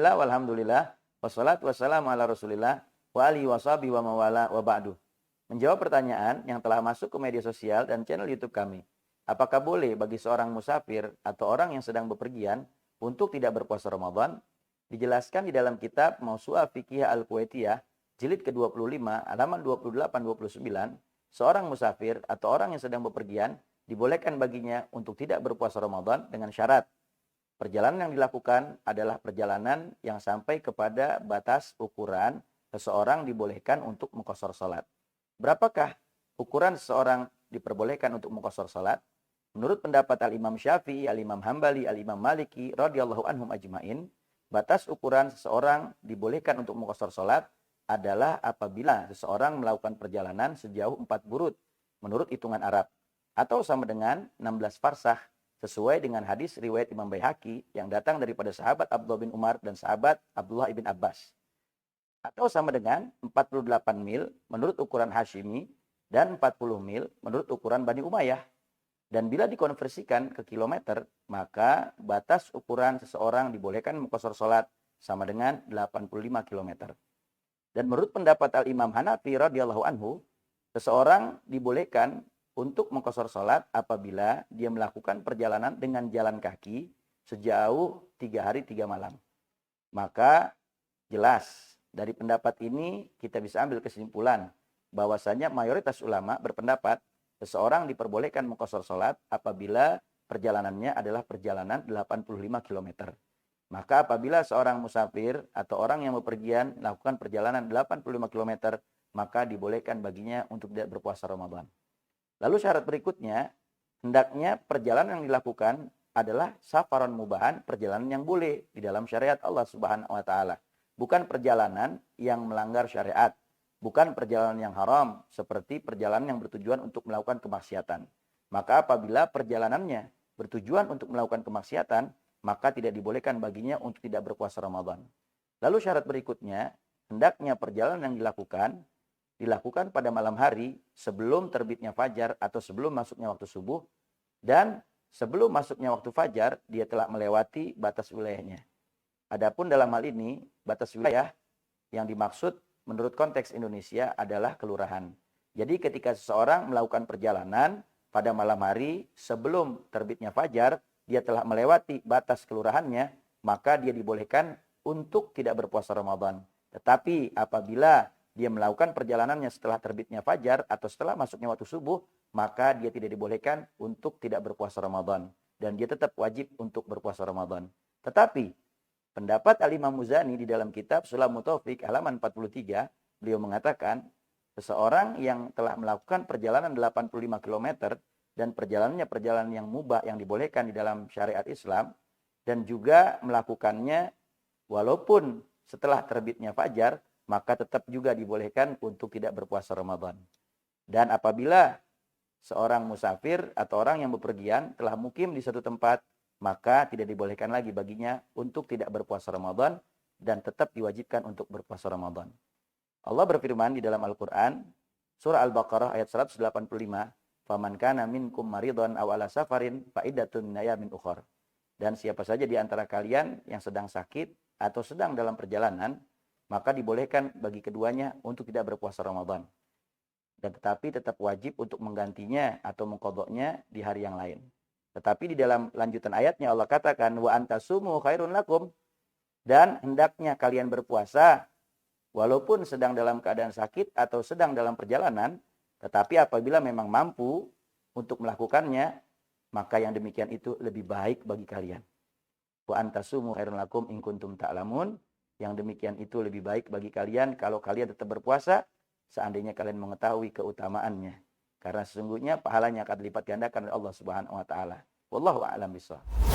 Bismillah, walhamdulillah, wassalatu wassalamu ala rasulillah, wa alihi washabihi wa mawala wa ba'du. Menjawab pertanyaan yang telah masuk ke media sosial dan channel YouTube kami. Apakah boleh bagi seorang musafir atau orang yang sedang bepergian untuk tidak berpuasa Ramadan? Dijelaskan di dalam kitab Mausu'ah Fiqhiyah Al-Kuwaitiyah, jilid ke-25, halaman 28-29, seorang musafir atau orang yang sedang bepergian dibolehkan baginya untuk tidak berpuasa Ramadan dengan syarat perjalanan yang dilakukan adalah perjalanan yang sampai kepada batas ukuran seseorang dibolehkan untuk mengqashar salat. Berapakah ukuran seseorang diperbolehkan untuk mengqashar salat? Menurut pendapat Al-Imam Syafi'i, Al-Imam Hambali, Al-Imam Maliki radhiyallahu anhum ajmain, batas ukuran seseorang dibolehkan untuk mengqashar salat adalah apabila seseorang melakukan perjalanan sejauh 4 burud menurut hitungan Arab atau sama dengan 16 farsakh sesuai dengan hadis riwayat Imam Baihaqi yang datang daripada sahabat Abdullah bin Umar dan sahabat Abdullah ibn Abbas. Atau sama dengan 48 mil menurut ukuran Hashimi dan 40 mil menurut ukuran Bani Umayyah. Dan bila dikonversikan ke kilometer, maka batas ukuran seseorang dibolehkan mengqashar salat sama dengan 85 kilometer. Dan menurut pendapat Al-Imam Hanafi radhiyallahu anhu, seseorang dibolehkan untuk mengqashar salat apabila dia melakukan perjalanan dengan jalan kaki sejauh 3 hari 3 malam. Maka jelas dari pendapat ini kita bisa ambil kesimpulan bahwasanya mayoritas ulama berpendapat seseorang diperbolehkan mengqashar salat apabila perjalanannya adalah perjalanan 85 km. Maka apabila seorang musafir atau orang yang bepergian melakukan perjalanan 85 km, maka dibolehkan baginya untuk tidak berpuasa Ramadan. Lalu syarat berikutnya, hendaknya perjalanan yang dilakukan adalah safaran mubahan, perjalanan yang boleh di dalam syariat Allah Subhanahu wa taala. Bukan perjalanan yang melanggar syariat, bukan perjalanan yang haram seperti perjalanan yang bertujuan untuk melakukan kemaksiatan. Maka apabila perjalanannya bertujuan untuk melakukan kemaksiatan, maka tidak dibolehkan baginya untuk tidak berpuasa Ramadan. Lalu syarat berikutnya, hendaknya perjalanan yang dilakukan pada malam hari sebelum terbitnya fajar atau sebelum masuknya waktu subuh, dan sebelum masuknya waktu fajar dia telah melewati batas wilayahnya. Adapun dalam hal ini batas wilayah yang dimaksud menurut konteks Indonesia adalah kelurahan. Jadi ketika seseorang melakukan perjalanan pada malam hari sebelum terbitnya fajar, dia telah melewati batas kelurahannya, maka dia dibolehkan untuk tidak berpuasa Ramadan. Tetapi apabila dia melakukan perjalanannya setelah terbitnya fajar atau setelah masuknya waktu subuh, maka dia tidak dibolehkan untuk tidak berpuasa Ramadan. Dan dia tetap wajib untuk berpuasa Ramadan. Tetapi, pendapat Al-Imam Muzani di dalam kitab Sulamut Taufik halaman 43, beliau mengatakan, seseorang yang telah melakukan perjalanan 85 km dan perjalanannya perjalanan yang mubah yang dibolehkan di dalam syariat Islam, dan juga melakukannya walaupun setelah terbitnya fajar, maka tetap juga dibolehkan untuk tidak berpuasa Ramadan. Dan apabila seorang musafir atau orang yang bepergian telah mukim di suatu tempat, maka tidak dibolehkan lagi baginya untuk tidak berpuasa Ramadan dan tetap diwajibkan untuk berpuasa Ramadan. Allah berfirman di dalam Al-Quran, surah Al-Baqarah ayat 185, "Faman kana minkum maridhan aw ala safarin fa iddatun min ayamin ukhar." Dan siapa saja di antara kalian yang sedang sakit atau sedang dalam perjalanan, maka dibolehkan bagi keduanya untuk tidak berpuasa Ramadan. Dan tetapi tetap wajib untuk menggantinya atau mengqadha'nya di hari yang lain. Tetapi di dalam lanjutan ayatnya Allah katakan, wa antasumu khairun lakum, dan hendaknya kalian berpuasa walaupun sedang dalam keadaan sakit atau sedang dalam perjalanan, tetapi apabila memang mampu untuk melakukannya, maka yang demikian itu lebih baik bagi kalian. Wa antasumu khairun lakum in kuntum ta'lamun. Yang demikian itu lebih baik bagi kalian kalau kalian tetap berpuasa seandainya kalian mengetahui keutamaannya. Karena sesungguhnya pahalanya akan dilipat gandakan oleh Allah Subhanahu wa taala. Wallahu a'lam bishawab.